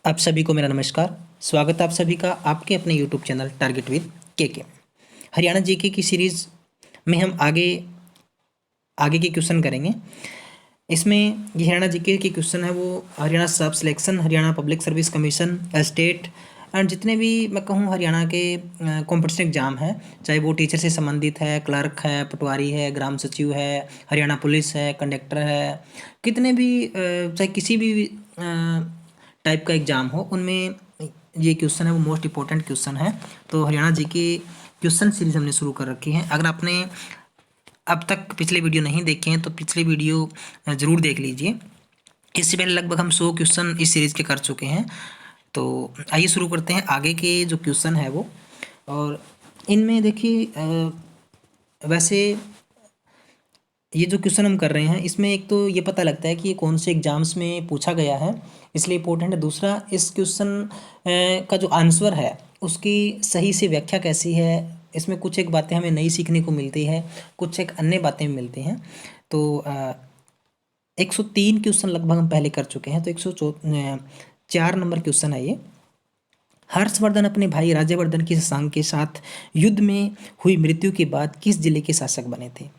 आप सभी को मेरा नमस्कार। स्वागत है आप सभी का आपके अपने यूट्यूब चैनल टारगेट विद के। हरियाणा जीके की सीरीज़ में हम आगे आगे के क्वेश्चन करेंगे। इसमें ये हरियाणा जीके के क्वेश्चन है वो हरियाणा सब selection, Haryana public service commission, state and जितने भी मैं कहूँ हरियाणा के कॉम्पिटिशन एग्जाम है, चाहे वो टीचर से संबंधित है, क्लर्क है, पटवारी है, ग्राम सचिव है, हरियाणा पुलिस है, कंडक्टर है, कितने भी चाहे किसी भी टाइप का एग्ज़ाम हो, उनमें ये क्वेश्चन है वो मोस्ट इंपॉर्टेंट क्वेश्चन है। तो हरियाणा जी के क्वेश्चन सीरीज हमने शुरू कर रखी है। अगर आपने अब तक पिछले वीडियो नहीं देखे हैं तो पिछले वीडियो ज़रूर देख लीजिए। इससे पहले लगभग हम 100 क्वेश्चन इस सीरीज़ के कर चुके हैं। तो आइए शुरू करते हैं आगे के जो क्वेश्चन है वो। और इनमें देखिए वैसे ये जो क्वेश्चन हम कर रहे हैं इसमें एक तो ये पता लगता है कि ये कौन से एग्जाम्स में पूछा गया है, इसलिए इम्पोर्टेंट है। दूसरा, इस क्वेश्चन का जो आंसर है उसकी सही से व्याख्या कैसी है, इसमें कुछ एक बातें हमें नई सीखने को मिलती है, कुछ एक अन्य बातें मिलती हैं। तो 103 क्वेश्चन लगभग हम पहले कर चुके हैं। तो 104 नंबर क्वेश्चन है ये। हर्षवर्धन अपने भाई राज्यवर्धन की शशांक के साथ युद्ध में हुई मृत्यु के बाद किस जिले के शासक बने थे?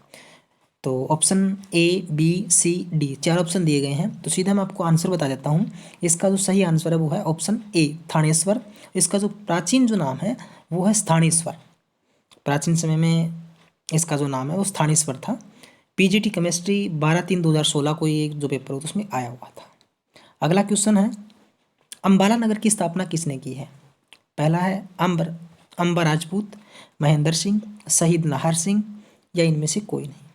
तो option A, B, C, D, 4 option दिए गए हैं। तो सीधा मैं आपको आंसर बता देता हूँ। इसका जो सही आंसर है वो है ऑप्शन ए, थानेश्वर। इसका जो प्राचीन जो नाम है वो है स्थानेश्वर। प्राचीन समय में इसका जो नाम है वो स्थानेश्वर था। पीजीटी केमिस्ट्री 12/3/2016 को ये जो पेपर हो तो उसमें आया हुआ था। अगला क्वेश्चन है, अम्बाला नगर की स्थापना किसने की है? पहला है अंबर राजपूत, महेंद्र सिंह, शहीद नाहर सिंह या इनमें से कोई नहीं।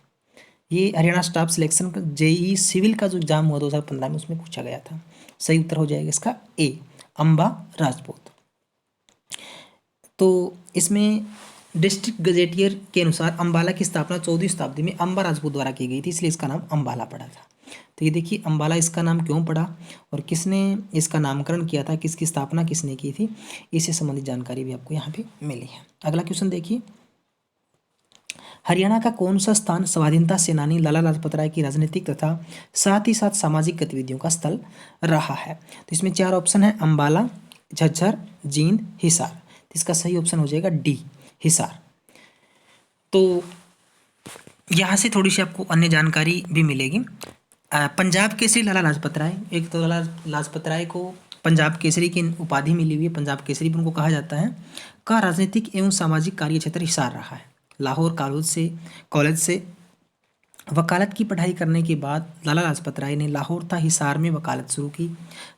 ये हरियाणा स्टाफ सिलेक्शन का जेई सिविल का जो एग्जाम हुआ 2015 में उसमें पूछा गया था। सही उत्तर हो जाएगा इसका ए, अंबा राजपूत। तो इसमें डिस्ट्रिक्ट गजेटियर के अनुसार अंबाला की स्थापना 14वीं शताब्दी में अंबा राजपूत द्वारा की गई थी, इसलिए इसका नाम अंबाला पड़ा था। तो ये देखिए अंबाला इसका नाम क्यों पड़ा और किसने इसका नामकरण किया था, किसकी स्थापना किसने की थी, इससे संबंधित जानकारी भी आपको यहाँ पे मिली है। अगला क्वेश्चन देखिए, हरियाणा का कौन सा स्थान स्वाधीनता सेनानी लाला लाजपत राय की राजनीतिक तथा साथ ही साथ सामाजिक गतिविधियों का स्थल रहा है? तो इसमें 4 ऑप्शन है, अंबाला, झज्जर, जींद, हिसार। तो इसका सही ऑप्शन हो जाएगा डी, हिसार। तो यहाँ से थोड़ी सी आपको अन्य जानकारी भी मिलेगी। पंजाब केसरी लाला लाजपत राय, एक तो लाला लाजपत राय को पंजाब केसरी की उपाधि मिली हुई है, पंजाब केसरी भी उनको कहा जाता है, का राजनीतिक एवं सामाजिक कार्य क्षेत्र हिसार रहा है। लाहौर कॉलेज से वकालत की पढ़ाई करने के बाद लाला लाजपत राय ने लाहौर तथा हिसार में वकालत शुरू की।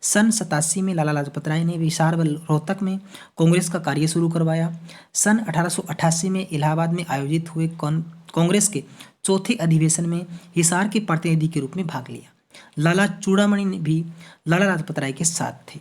सन 87 में लाला लाजपत राय ने हिसार व रोहतक में कांग्रेस का कार्य शुरू करवाया। सन 1888 में इलाहाबाद में आयोजित हुए कांग्रेस के चौथे अधिवेशन में हिसार के प्रतिनिधि के रूप में भाग लिया। लाला चूड़ामणि ने भी लाला लाजपत राय के साथ थे।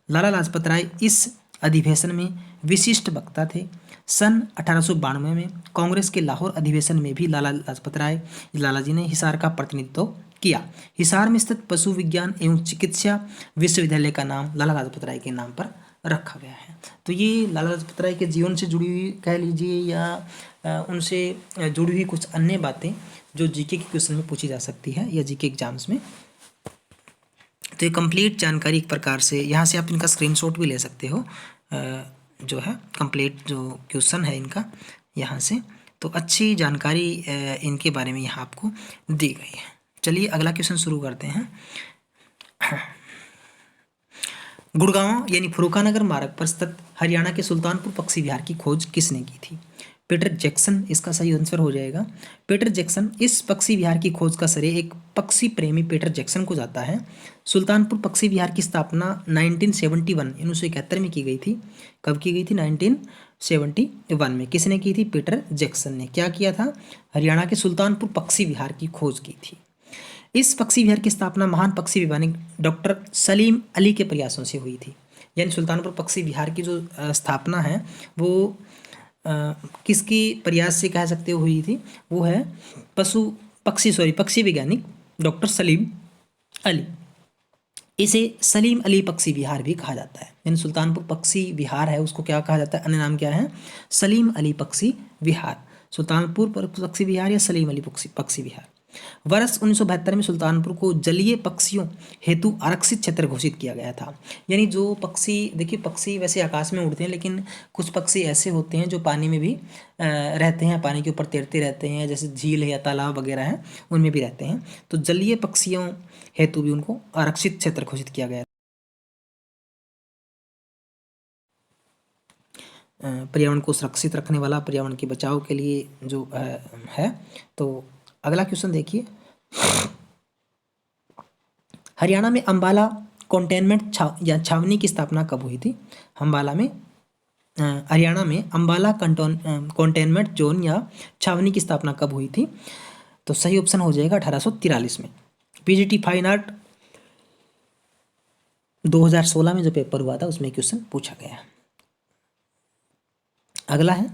लाला लाजपत राय इस अधिवेशन में विशिष्ट वक्ता थे। सन 1892 में कांग्रेस के लाहौर अधिवेशन में भी लाला जी ने हिसार का प्रतिनिधित्व किया। हिसार में स्थित पशु विज्ञान एवं चिकित्सा विश्वविद्यालय का नाम लाला लाजपत राय के नाम पर रखा गया है। तो ये लाला लाजपत राय के जीवन से जुड़ी हुई कह लीजिए या उनसे जुड़ी हुई कुछ अन्य बातें जो जीके के क्वेश्चन में पूछी जा सकती है या जीके एग्जाम्स में। तो ये कंप्लीट जानकारी एक प्रकार से यहाँ से आप इनका स्क्रीनशॉट भी ले सकते हो, जो है कंप्लीट जो क्वेश्चन है इनका यहाँ से। तो अच्छी जानकारी इनके बारे में यहाँ आपको दी गई है। चलिए अगला क्वेश्चन शुरू करते हैं। गुड़गांव यानी फर्रुखानगर मार्ग पर स्थित हरियाणा के सुल्तानपुर पक्षी विहार की खोज किसने की थी? पीटर जैक्सन इसका सही आंसर हो जाएगा। पीटर जैक्सन, इस पक्षी विहार की खोज का श्रेय एक पक्षी प्रेमी पीटर जैक्सन को जाता है। सुल्तानपुर पक्षी विहार की स्थापना 1971 में की गई थी। कब की गई थी? 1971 में। किसने की थी? पीटर जैक्सन ने। क्या किया था? हरियाणा के सुल्तानपुर पक्षी विहार की खोज की थी। इस पक्षी विहार की स्थापना महान पक्षी वैज्ञानिक डॉक्टर सलीम अली के प्रयासों से हुई थी। यानी सुल्तानपुर पक्षी विहार की जो स्थापना है वो किसकी प्रयास से कह सकते हो हुई थी? वो है पक्षी वैज्ञानिक डॉक्टर सलीम अली। इसे सलीम अली पक्षी विहार भी कहा जाता है। यानी सुल्तानपुर पक्षी विहार है उसको क्या कहा जाता है? अन्य नाम क्या है? सलीम अली पक्षी विहार। सुल्तानपुर पक्षी विहार या सलीम अली पक्षी विहार। वर्ष 1972 में सुल्तानपुर को जलीय पक्षियों हेतु आरक्षित क्षेत्र घोषित किया गया था। यानी जो पक्षी, देखिए पक्षी वैसे आकाश में उड़ते हैं, लेकिन कुछ पक्षी ऐसे होते हैं जो पानी में भी रहते हैं, पानी के ऊपर तैरते रहते हैं, जैसे झील है या तालाब वगैरह हैं उनमें भी रहते हैं। तो जलीय पक्षियों हेतु भी उनको आरक्षित क्षेत्र घोषित किया गया। पर्यावरण को सुरक्षित रखने वाला, पर्यावरण के बचाव के लिए जो है। तो अगला क्वेश्चन देखिए, हरियाणा में अंबाला कंटेनमेंट छावनी की स्थापना कब हुई थी? हरियाणा में अंबाला कंटेनमेंट जोन या छावनी की स्थापना कब हुई थी? तो सही ऑप्शन हो जाएगा 1843 में। पीजीटी फाइन आर्ट 2016 में जो पेपर हुआ था उसमें क्वेश्चन पूछा गया। अगला है,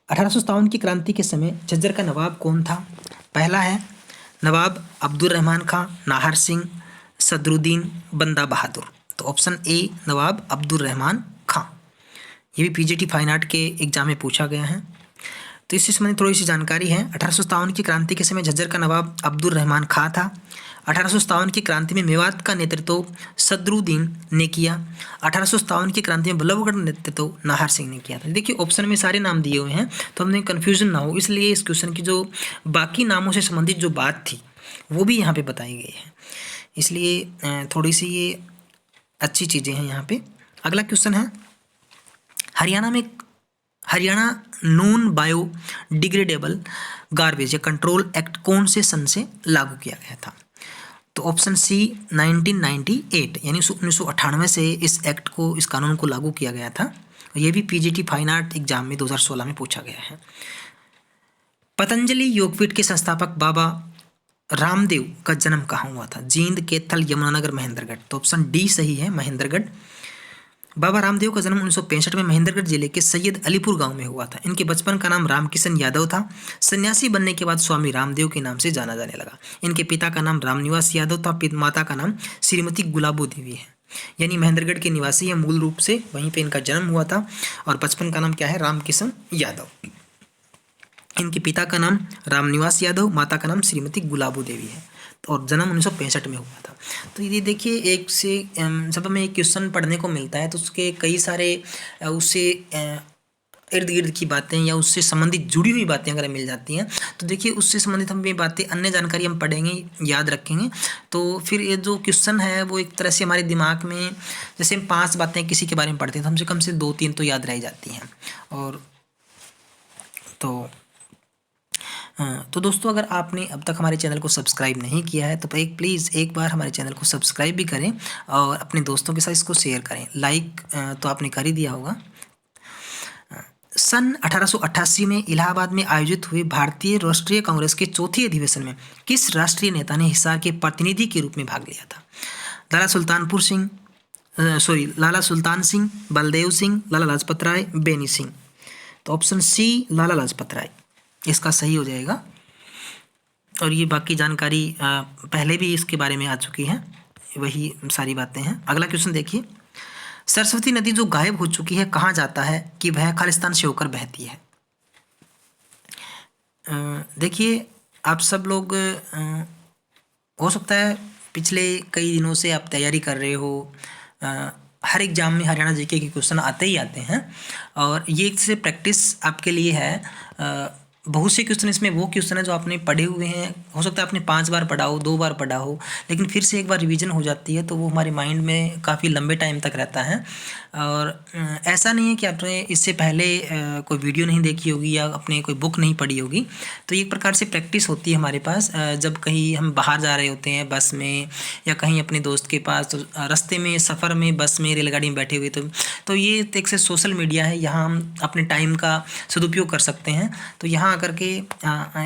1857 की क्रांति के समय झज्जर का नवाब कौन था? पहला है नवाब अब्दुल रहमान खां, नाहर सिंह, सदरुद्दीन, बंदा बहादुर। तो ऑप्शन ए नवाब अब्दुल रहमान खां। ये भी पीजीटी फाइन आर्ट के एग्जाम में पूछा गया है। तो इससे संबंधित थोड़ी सी जानकारी है। 1857 की क्रांति के समय झज्जर का नवाब अब्दुल रहमान खां था। 1857 की क्रांति में मेवात का नेतृत्व सदरुद्दीन ने किया। 1857 की क्रांति में बल्लभगढ़ नेतृत्व नाहर सिंह ने किया था। देखिए ऑप्शन में सारे नाम दिए हुए हैं तो हमने कन्फ्यूजन ना हो, इसलिए इस क्वेश्चन की जो बाकी नामों से संबंधित जो बात थी वो भी यहाँ पे बताई गई है, इसलिए थोड़ी सी ये अच्छी चीज़ें हैं यहाँ पे। अगला क्वेश्चन है, हरियाणा नॉन बायोडिग्रेडेबल गार्बेज या कंट्रोल एक्ट कौन से सन से लागू किया गया था? तो ऑप्शन सी 1998 यानी 1998 से इस एक्ट को, इस कानून को लागू किया गया था। ये भी पीजीटी फाइन आर्ट एग्जाम में 2016 में पूछा गया है। पतंजलि योगपीठ के संस्थापक बाबा रामदेव का जन्म कहाँ हुआ था? जींद, कैथल, यमुनानगर, महेंद्रगढ़। तो ऑप्शन डी सही है, महेंद्रगढ़। बाबा रामदेव का जन्म 1965 में महेंद्रगढ़ जिले के सैयद अलीपुर गांव में हुआ था। इनके बचपन का नाम रामकिशन यादव था। सन्यासी बनने के बाद स्वामी रामदेव के नाम से जाना जाने लगा। इनके पिता का नाम रामनिवास यादव था, माता का नाम श्रीमती गुलाबो देवी है। यानी महेंद्रगढ़ के निवासी है मूल रूप से, वहीं पे इनका जन्म हुआ था और बचपन का नाम क्या है? रामकिशन यादव। इनके पिता का नाम रामनिवास यादव, माता का नाम श्रीमती गुलाबो देवी है और जन्म 1965 में हुआ था। तो ये देखिए, एक से जब हमें एक क्वेश्चन पढ़ने को मिलता है तो उसके कई सारे उससे इर्द गिर्द की बातें या उससे संबंधित जुड़ी हुई बातें अगर मिल जाती हैं तो देखिए उससे संबंधित हम ये बातें, अन्य जानकारी हम पढ़ेंगे, याद रखेंगे, तो फिर ये जो क्वेश्चन है वो एक तरह से हमारे दिमाग में, जैसे हम 5 बातें किसी के बारे में पढ़ते हैं तो हमसे कम से 2-3 तो याद रह जाती हैं। और तो दोस्तों, अगर आपने अब तक हमारे चैनल को सब्सक्राइब नहीं किया है तो प्लीज़ एक बार हमारे चैनल को सब्सक्राइब भी करें और अपने दोस्तों के साथ इसको शेयर करें। लाइक तो आपने कर ही दिया होगा। सन 1888 में इलाहाबाद में आयोजित हुए भारतीय राष्ट्रीय कांग्रेस के चौथे अधिवेशन में किस राष्ट्रीय नेता ने हिसार के प्रतिनिधि के रूप में भाग लिया था? लाला सुल्तान सिंह, बलदेव सिंह, लाला लाजपत राय, बेनी सिंह। तो ऑप्शन सी लाला लाजपत राय इसका सही हो जाएगा। और ये बाकी जानकारी पहले भी इसके बारे में आ चुकी है, वही सारी बातें हैं। अगला क्वेश्चन देखिए, सरस्वती नदी जो गायब हो चुकी है कहाँ जाता है कि वह खालिस्तान से होकर बहती है? देखिए आप सब लोग हो सकता है पिछले कई दिनों से आप तैयारी कर रहे हो, हर एग्जाम में हरियाणा जीके के क्वेश्चन आते ही आते हैं और ये एक से प्रैक्टिस आपके लिए है। बहुत से क्वेश्चन इसमें वो क्वेश्चन है जो आपने पढ़े हुए हैं, हो सकता है आपने 5 बार पढ़ा हो, 2 बार पढ़ा हो, लेकिन फिर से एक बार रिवीजन हो जाती है तो वो हमारे माइंड में काफ़ी लंबे टाइम तक रहता है। और ऐसा नहीं है कि आपने इससे पहले कोई वीडियो नहीं देखी होगी या अपने कोई बुक नहीं पढ़ी होगी, तो एक प्रकार से प्रैक्टिस होती है हमारे पास। जब कहीं हम बाहर जा रहे होते हैं बस में या कहीं अपने दोस्त के पास, तो रास्ते में, सफ़र में, बस में, रेलगाड़ी में बैठे हुए, तो ये एक से सोशल मीडिया है, यहाँ हम अपने टाइम का सदुपयोग कर सकते हैं। तो यहाँ करके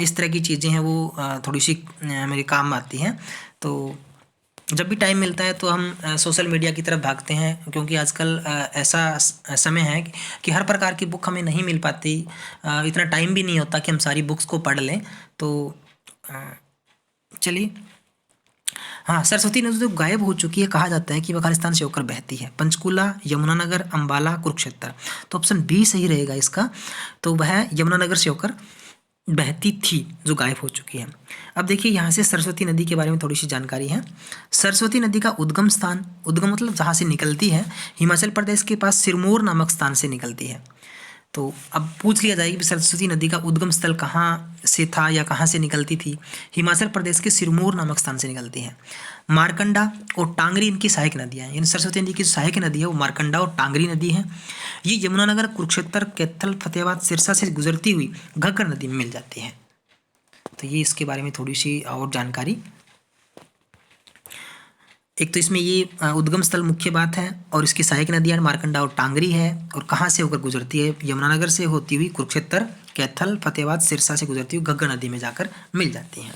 इस तरह की चीज़ें हैं वो थोड़ी सी मेरे काम आती हैं। तो जब भी टाइम मिलता है तो हम सोशल मीडिया की तरफ भागते हैं, क्योंकि आजकल ऐसा समय है कि हर प्रकार की बुक हमें नहीं मिल पाती, इतना टाइम भी नहीं होता कि हम सारी बुक्स को पढ़ लें। तो चलिए, हाँ, सरस्वती नदी जो गायब हो चुकी है कहा जाता है कि वह खालिस्तान से होकर बहती है? पंचकूला, यमुनानगर, अंबाला, कुरुक्षेत्र। तो ऑप्शन बी सही रहेगा इसका। तो वह यमुनानगर से होकर बहती थी जो गायब हो चुकी है। अब देखिए यहाँ से सरस्वती नदी के बारे में थोड़ी सी जानकारी है। सरस्वती नदी का उद्गम स्थान, उद्गम मतलब जहाँ से निकलती है, हिमाचल प्रदेश के पास सिरमौर नामक स्थान से निकलती है। तो अब पूछ लिया जाएगा कि सरस्वती नदी का उद्गम स्थल कहाँ से था या कहाँ से निकलती थी। हिमाचल प्रदेश के सिरमौर नामक स्थान से निकलती है। मारकंडा और टांगरी इनकी सहायक नदियाँ हैं। यानी सरस्वती नदी की जो सहायक नदी है वो मारकंडा और टांगरी नदी है। ये यमुनानगर, कुरुक्षेत्र, कैथल, फतेहाबाद, सिरसा से गुजरती हुई घग्गर नदी में मिल जाती है। तो ये इसके बारे में थोड़ी सी और जानकारी। एक तो इसमें ये उद्गम स्थल मुख्य बात है, और इसकी सहायक नदियाँ मारकंडा और टांगरी है, और कहाँ से होकर गुजरती है, यमुनानगर से होती हुई कुरुक्षेत्र, कैथल, फतेहाबाद, सिरसा से गुजरती हुई घग्गर नदी में जाकर मिल जाती हैं।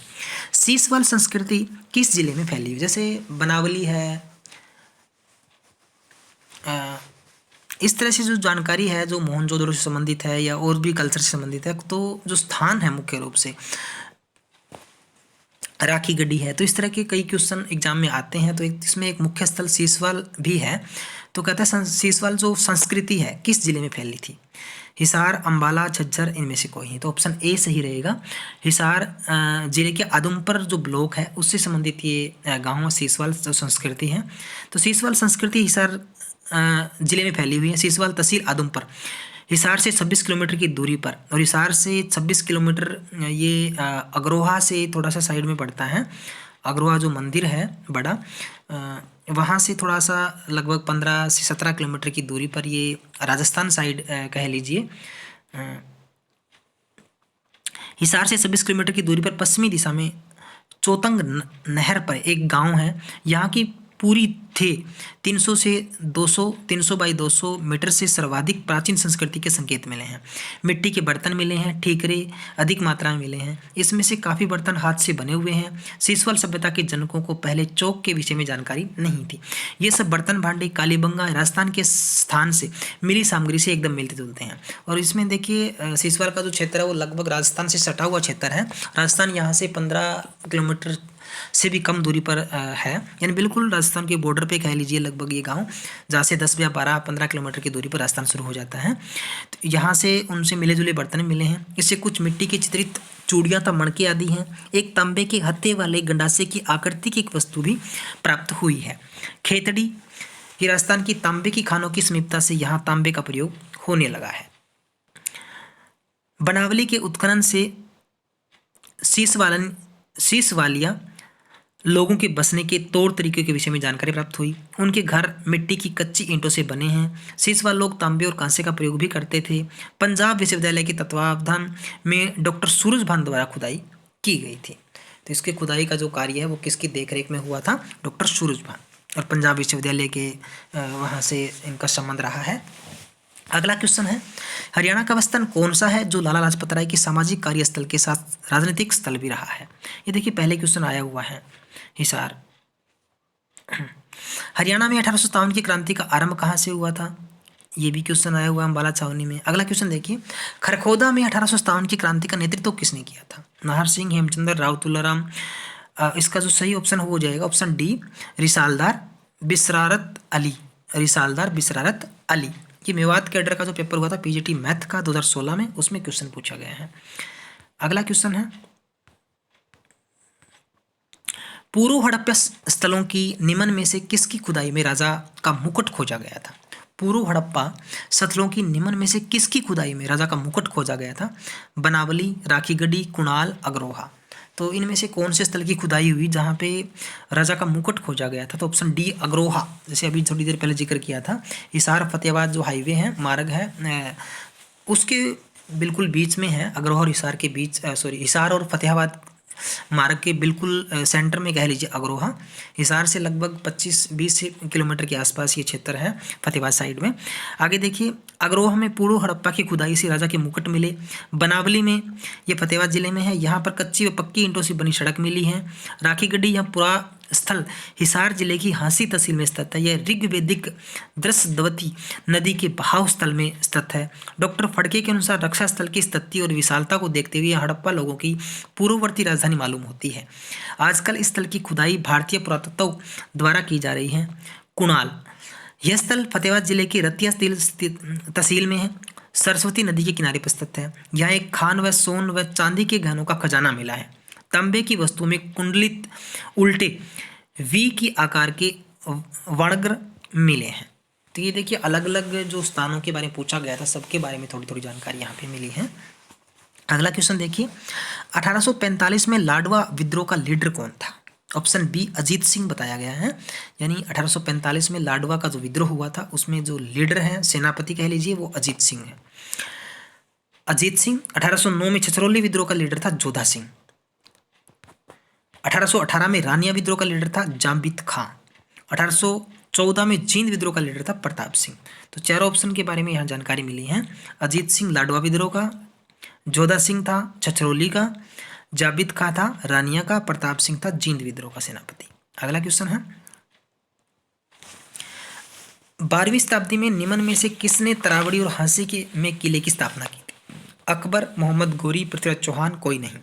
सीसवाल संस्कृति किस जिले में फैली हुई? जैसे बनावली है, इस तरह से जो जानकारी है जो मोहनजोदड़ो से संबंधित है या और भी कल्चर से संबंधित है, तो जो स्थान है मुख्य रूप से राखी गढ़ी है। तो इस तरह के कई क्वेश्चन एग्जाम में आते हैं। तो इसमें एक मुख्य स्थल सीसवाल भी है। तो कहता है सीसवाल जो संस्कृति है किस जिले में फैली थी? हिसार, अंबाला, झज्जर, इनमें से कोई है। तो ऑप्शन ए सही रहेगा। हिसार जिले के आदमपुर जो ब्लॉक है उससे संबंधित ये गाँव सीसवाल जो संस्कृति है। तो सीसवाल संस्कृति हिसार जिले में फैली हुई है। सीसवाल तहसील आदमपुर, हिसार से 26 किलोमीटर की दूरी पर, और हिसार से 26 किलोमीटर ये अग्रोहा से थोड़ा सा साइड में पड़ता है। अग्रोहा जो मंदिर है बड़ा, वहाँ से थोड़ा सा लगभग 15 से 17 किलोमीटर की दूरी पर ये राजस्थान साइड कह लीजिए। हिसार से 26 किलोमीटर की दूरी पर पश्चिमी दिशा में चोतंग नहर पर एक गांव है। यहाँ की पूरी थे 300 से 200 300 बाई 200 मीटर से सर्वाधिक प्राचीन संस्कृति के संकेत मिले हैं। मिट्टी के बर्तन मिले हैं, ठीकरे अधिक मात्रा में मिले हैं। इसमें से काफ़ी बर्तन हाथ से बने हुए हैं। सीसवाल सभ्यता के जनकों को पहले चौक के विषय में जानकारी नहीं थी। ये सब बर्तन भांडे कालीबंगा राजस्थान के स्थान से मिली सामग्री से एकदम मिलते जुलते हैं। और इसमें देखिए सीसवाल का जो क्षेत्र है वो लगभग राजस्थान से सटा हुआ क्षेत्र है। राजस्थान यहाँ से 15 किलोमीटर से भी कम दूरी पर है, यानी बिल्कुल राजस्थान के बॉर्डर पे कह लीजिए लगभग ये गांव, जहाँ से 10 या 12-15 किलोमीटर की दूरी पर राजस्थान शुरू हो जाता है। तो यहाँ से उनसे मिले जुले बर्तन मिले हैं। इससे कुछ मिट्टी की चित्रित चूड़ियाँ तब मणके आदि हैं। एक तांबे के हत्थे वाले गंडासे की आकृति की एक वस्तु भी प्राप्त हुई है। खेतड़ी, ये राजस्थान की तांबे की खानों की समीपता से यहाँ तांबे का प्रयोग होने लगा है। बनावली के उत्खनन से सीसवालिया लोगों के बसने के तौर तरीके के विषय में जानकारी प्राप्त हुई। उनके घर मिट्टी की कच्ची ईंटों से बने हैं। सीसवाल लोग तांबे और कांसे का प्रयोग भी करते थे। पंजाब विश्वविद्यालय के तत्वावधान में डॉक्टर सूरजभान द्वारा खुदाई की गई थी। तो इसके खुदाई का जो कार्य है वो किसकी देखरेख में हुआ था? डॉक्टर सूरजभान, और पंजाब विश्वविद्यालय के वहाँ से इनका संबंध रहा है। अगला क्वेश्चन है, हरियाणा का वह स्थल कौन सा है जो लाला लाजपत राय की सामाजिक कार्यस्थल के साथ राजनीतिक स्थल भी रहा है? ये देखिए पहले क्वेश्चन आया हुआ है। हिसार, हरियाणा में 1857 की क्रांति का आरंभ कहाँ से हुआ था? ये भी क्वेश्चन आया हुआ अम्बाला छावनी में। अगला क्वेश्चन देखिए, खरखोदा में 1857 की क्रांति का नेतृत्व किसने किया था? नाहर सिंह, हेमचंद्र, राव तुलाराम। इसका जो सही ऑप्शन हो जाएगा ऑप्शन डी, रिसालदार बिसरारत अली। रिसालदार बिसरारत अली। ये मेवात कैडर का जो पेपर हुआ था पीजीटी मैथ का 2016 में, उसमें क्वेश्चन पूछा गया है। अगला क्वेश्चन है, पूर्व हड़प्पा स्थलों की निम्न में से किसकी खुदाई में राजा का मुकुट खोजा गया था? पूर्व हड़प्पा स्थलों की निम्न में से किसकी खुदाई में राजा का मुकुट खोजा गया था? बनावली, राखीगढ़ी, कुणाल, अग्रोहा। तो इनमें से कौन से स्थल की खुदाई हुई जहाँ पे राजा का मुकुट खोजा गया था? तो ऑप्शन डी, अग्रोहा। जैसे अभी थोड़ी देर पहले जिक्र किया था, हिसार फतेहाबाद जो हाईवे है, मार्ग है, उसके बिल्कुल बीच में है अग्रोहा और हिसार के बीच, हिसार और फतेहाबाद मार्ग के बिल्कुल सेंटर में कह लीजिए अग्रोहा। हिसार से लगभग 25-20 किलोमीटर के आसपास ये क्षेत्र है फतेहाबाद साइड में। आगे देखिए, अग्रोहा में पूर्व हड़प्पा की खुदाई से राजा के मुकुट मिले। बनावली में, ये फतेहाबाद जिले में है, यहाँ पर कच्ची व पक्की ईंटों से बनी सड़क मिली है। राखीगढ़ी, यह पूरा स्थल हिसार जिले की हांसी तहसील में स्थित है। यह ऋग्वैदिक दृश्यवती नदी के बहाव स्थल में स्थित है। डॉक्टर फड़के के अनुसार रक्षा स्थल की स्थिति और विशालता को देखते हुए हड़प्पा लोगों की पूर्ववर्ती राजधानी मालूम होती है। आजकल इस स्थल की खुदाई भारतीय पुरातत्व द्वारा की जा रही है। कुणाल, यह स्थल फतेहाबाद जिले की रतिया तहसील में है। सरस्वती नदी के किनारे पर स्थित है। यहाँ एक खान व सोन व चांदी के गहनों का खजाना मिला है। तांबे की वस्तु में कुंडलित उल्टे वी की आकार के वणग्र मिले हैं। तो ये देखिए अलग अलग जो स्थानों के बारे में पूछा गया था, सबके बारे में थोड़ी थोड़ी जानकारी यहाँ पे मिली है। अगला क्वेश्चन देखिए, 1845 में लाडवा विद्रोह का लीडर कौन था? ऑप्शन बी अजीत सिंह बताया गया है। यानी 1845 में लाडवा का जो विद्रोह हुआ था उसमें जो लीडर है, सेनापति कह लीजिए, वो अजीत सिंह है। अजीत सिंह। 1809 में छछरौली विद्रोह का लीडर था जोधा सिंह। 1818 में रानिया विद्रोह का लीडर था जाम्बित खां। 1814 में जींद विद्रोह का लीडर था प्रताप सिंह। तो चारों ऑप्शन के बारे में यहाँ जानकारी मिली है। अजीत सिंह लाडवा विद्रोह का, जोधा सिंह था छछरौली का, जाबित खां था रानिया का, प्रताप सिंह था जींद विद्रोह का सेनापति। अगला क्वेश्चन है, 12वीं शताब्दी में निम्न में से किसने तरावड़ी और हांसी के में किले की स्थापना की थी? अकबर, मोहम्मद गोरी, पृथ्वीराज चौहान, कोई नहीं।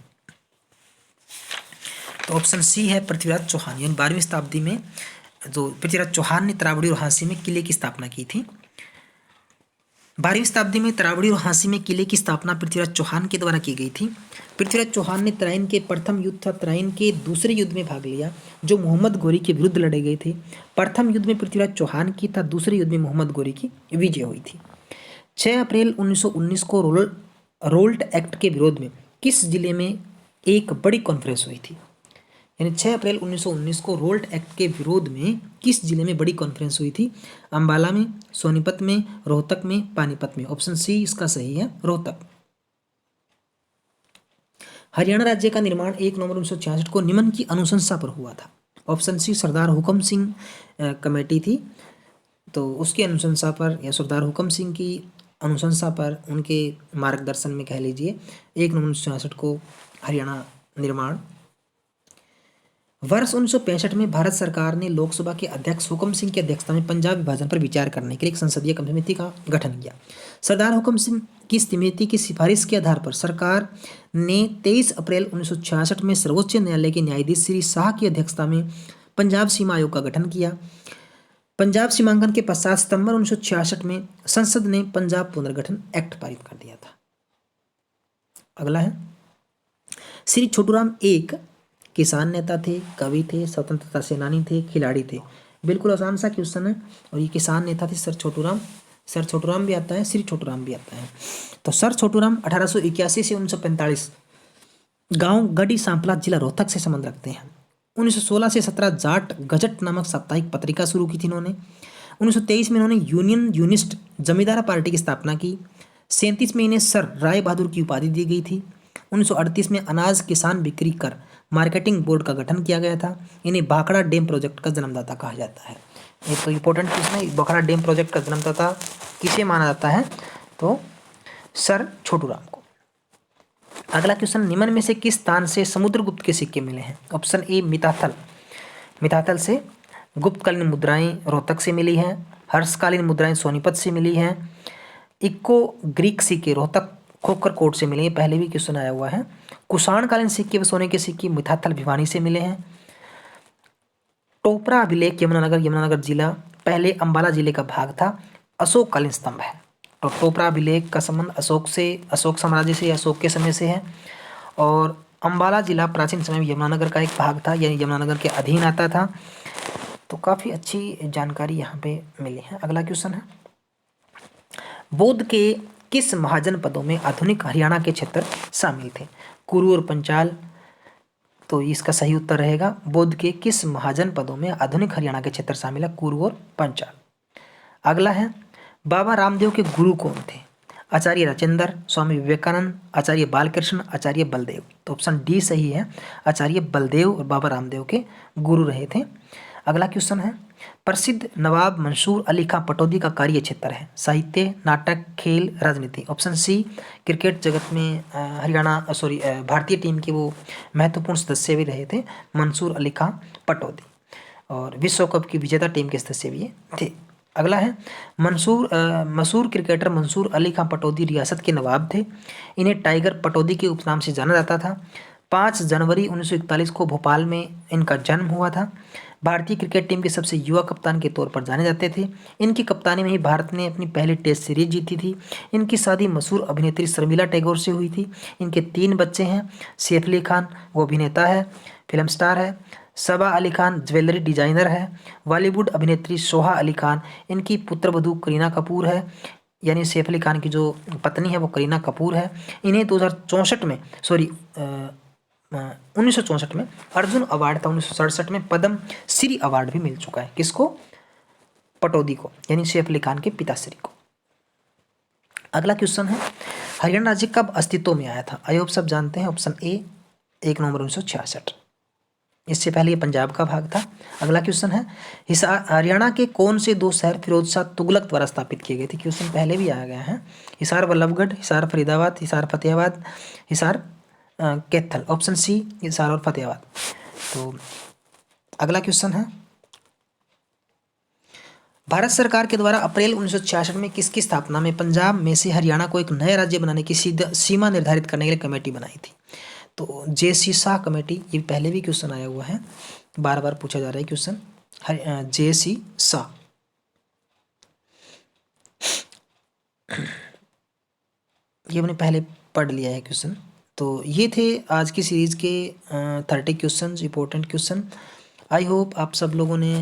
तो ऑप्शन सी है पृथ्वीराज चौहान। यानी 12वीं शताब्दी में जो पृथ्वीराज चौहान ने तरावड़ी और हांसी में किले की स्थापना की थी। 12वीं शताब्दी में तरावड़ी और हांसी में किले की स्थापना पृथ्वीराज चौहान के द्वारा की गई थी। पृथ्वीराज चौहान ने तराइन के प्रथम युद्ध था तराइन के दूसरे युद्ध में भाग लिया जो मोहम्मद गोरी के विरुद्ध लड़े गए थे। प्रथम युद्ध में पृथ्वीराज चौहान की था, दूसरे युद्ध में मोहम्मद गोरी की विजय हुई थी। 6 अप्रैल 1919 को रोल्ट एक्ट के विरोध में किस जिले में एक बड़ी कॉन्फ्रेंस हुई थी? यानी 6 अप्रैल 1919 को रोल्ट एक्ट के विरोध में किस जिले में बड़ी कॉन्फ्रेंस हुई थी? अंबाला में, सोनीपत में, रोहतक में, पानीपत में। ऑप्शन सी इसका सही है, रोहतक। हरियाणा राज्य का निर्माण 1 नवंबर 1966 को निम्न की अनुशंसा पर हुआ था। ऑप्शन सी सरदार हुकम सिंह कमेटी थी, तो उसकी अनुशंसा पर या सरदार हुकम सिंह की अनुशंसा पर, उनके मार्गदर्शन में कह लीजिए, 1 नवंबर 1966 को हरियाणा निर्माण। वर्ष 1965 में भारत सरकार ने लोकसभा के अध्यक्ष हुकम सिंह की अध्यक्षता में पंजाब विभाजन पर विचार करने के लिए एक संसदीय समिति का गठन किया। सरदार हुकम सिंह की समिति की सिफारिश के आधार पर सरकार ने 23 अप्रैल 1966 में सर्वोच्च न्यायालय के न्यायाधीश श्री शाह की अध्यक्षता में पंजाब सीमा आयोग का गठन किया। पंजाब सीमांकन के पश्चात सितंबर 1966 में संसद ने पंजाब पुनर्गठन एक्ट पारित कर दिया था। अगला है, श्री छोटूराम एक किसान नेता थे, कवि थे, स्वतंत्रता सेनानी थे, खिलाड़ी थे। बिल्कुल आसान सा क्वेश्चन है। और ये किसान नेता थे सर छोटूराम भी आता है, श्री छोटूराम भी आता है। तो सर छोटूराम 1881 से 1945 गांव गढ़ी सांपला जिला रोहतक से संबंध रखते हैं। 1916 से 17 जाट गजट नामक साप्ताहिक पत्रिका शुरू की थी इन्होंने। 1923 में इन्होंने यूनियन यूनिस्ट जमींदार पार्टी की स्थापना की। 37 में इन्हें सर राय बहादुर की उपाधि दी गई थी। 1938 में अनाज किसान बिक्री कर मार्केटिंग बोर्ड का गठन किया गया था। इन्हें भाखड़ा डैम प्रोजेक्ट का जन्मदाता कहा जाता है। ये तो इंपॉर्टेंट क्वेश्चन है। भाखड़ा डैम प्रोजेक्ट का जन्मदाता किसे माना जाता है? तो सर छोटूराम को। अगला क्वेश्चन, निम्न में से किस स्थान से समुद्रगुप्त के सिक्के मिले हैं? ऑप्शन ए मिताथल से। गुप्तकालीन मुद्राएं रोहतक से मिली हैं। हर्षकालीन मुद्राएं सोनीपत से मिली हैं। इक्को ग्रीक सिक्के रोहतक खोखर कोट से मिले हैं, पहले भी क्वेश्चन आया हुआ है। कुषाणकालीन सिक्के व सोने के सिक्के मिताथल भिवानी से मिले हैं। टोपरा अभिलेख यमुनानगर जिला पहले अंबाला जिले का भाग था। अशोककालीन स्तंभ है। तो टोपरा अभिलेख का संबंध अशोक साम्राज्य से, अशोक के समय से है। और अंबाला जिला प्राचीन समय में यमुनानगर का एक भाग था, यानी यमुनानगर के अधीन आता था। तो काफ़ी अच्छी जानकारी यहाँ पे मिली है। अगला क्वेश्चन है, बौद्ध के किस महाजनपदों में आधुनिक हरियाणा के क्षेत्र शामिल थे? कुरु और पंचाल। तो इसका सही उत्तर रहेगा, बौद्ध के किस महाजनपदों में आधुनिक हरियाणा के क्षेत्र शामिल है? कुरु और पंचाल। अगला है, बाबा रामदेव के गुरु कौन थे? आचार्य राजेंद्र, स्वामी विवेकानंद, आचार्य बालकृष्ण, आचार्य बलदेव। तो ऑप्शन डी सही है, आचार्य बलदेव और बाबा रामदेव के गुरु रहे थे। अगला क्वेश्चन है, प्रसिद्ध नवाब मंसूर अली खां पटौदी का कार्य क्षेत्र है? साहित्य, नाटक, खेल, राजनीति। ऑप्शन सी, क्रिकेट जगत में भारतीय टीम के वो महत्वपूर्ण सदस्य भी रहे थे मंसूर अली खां पटौदी, और विश्व कप की विजेता टीम के सदस्य भी थे। अगला है, मशहूर क्रिकेटर मंसूर अली खां पटौदी रियासत के नवाब थे। इन्हें टाइगर पटौदी के उपनाम से जाना जाता था। 5 जनवरी 1941 को भोपाल में इनका जन्म हुआ था। भारतीय क्रिकेट टीम के सबसे युवा कप्तान के तौर पर जाने जाते थे। इनकी कप्तानी में ही भारत ने अपनी पहली टेस्ट सीरीज जीती थी। इनकी शादी मशहूर अभिनेत्री शर्मिला टैगोर से हुई थी। इनके 3 बच्चे हैं। सैफ अली खान वो अभिनेता है, फिल्म स्टार है। सबा अली खान ज्वेलरी डिजाइनर है। बॉलीवुड अभिनेत्री सोहा अली खान, इनकी पुत्रवधू करीना कपूर है, यानी सैफ अली खान की जो पत्नी है वो करीना कपूर है। इन्हें 2064 में 1964 में अर्जुन अवार्ड था। 1967 में पद्म श्री अवार्ड भी मिल चुका है। किसको? पटौदी को, यानी सैफ अली खान के पिताश्री को। अगला क्वेश्चन है, हरियाणा राज्य कब अस्तित्व में आया था? आई होप सब जानते हैं। ऑप्शन ए 1 नवंबर 1966। इससे पहले ये पंजाब का भाग था। अगला क्वेश्चन है, हरियाणा के कौन से 2 शहर फिरोज शाह तुगलक द्वारा स्थापित किए गए थे? क्वेश्चन पहले भी आ गया है। हिसार बल्लभगढ़, हिसार फरीदाबाद, हिसार फतेहाबाद, हिसार कैथल। ऑप्शन सी हिसार और फतेहाबाद। तो अगला क्वेश्चन है, भारत सरकार के द्वारा अप्रैल 1966 में किसकी स्थापना में पंजाब में से हरियाणा को एक नया राज्य बनाने की सीमा निर्धारित करने के लिए कमेटी बनाई थी? तो जे.सी. शाह कमेटी, ये पहले भी क्वेश्चन आया हुआ है, बार बार पूछा जा रहा है क्वेश्चन। जे.सी. शाह, ये हमने पहले पढ़ लिया है क्वेश्चन। तो ये थे आज की सीरीज के 30 question, important question. I hope आप सब लोगों ने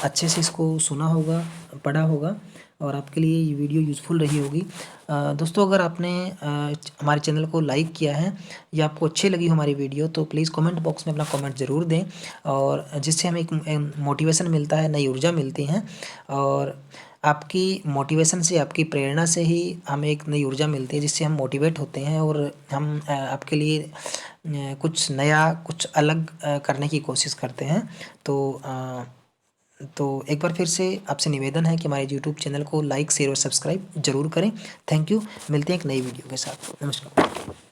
अच्छे से इसको सुना होगा, पढ़ा होगा और आपके लिए ये वीडियो यूज़फुल रही होगी। दोस्तों, अगर आपने हमारे चैनल को लाइक किया है या आपको अच्छी लगी हमारी वीडियो तो प्लीज़ कमेंट बॉक्स में अपना कमेंट ज़रूर दें, और जिससे हमें एक मोटिवेशन मिलता है, नई ऊर्जा मिलती है। और आपकी मोटिवेशन से, आपकी प्रेरणा से ही हमें एक नई ऊर्जा मिलती है, जिससे हम मोटिवेट होते हैं और हम आपके लिए कुछ नया, कुछ अलग करने की कोशिश करते हैं। तो एक बार फिर से आपसे निवेदन है कि हमारे यूट्यूब चैनल को लाइक, शेयर और सब्सक्राइब जरूर करें। Thank you. मिलते हैं एक नई वीडियो के साथ। नमस्कार।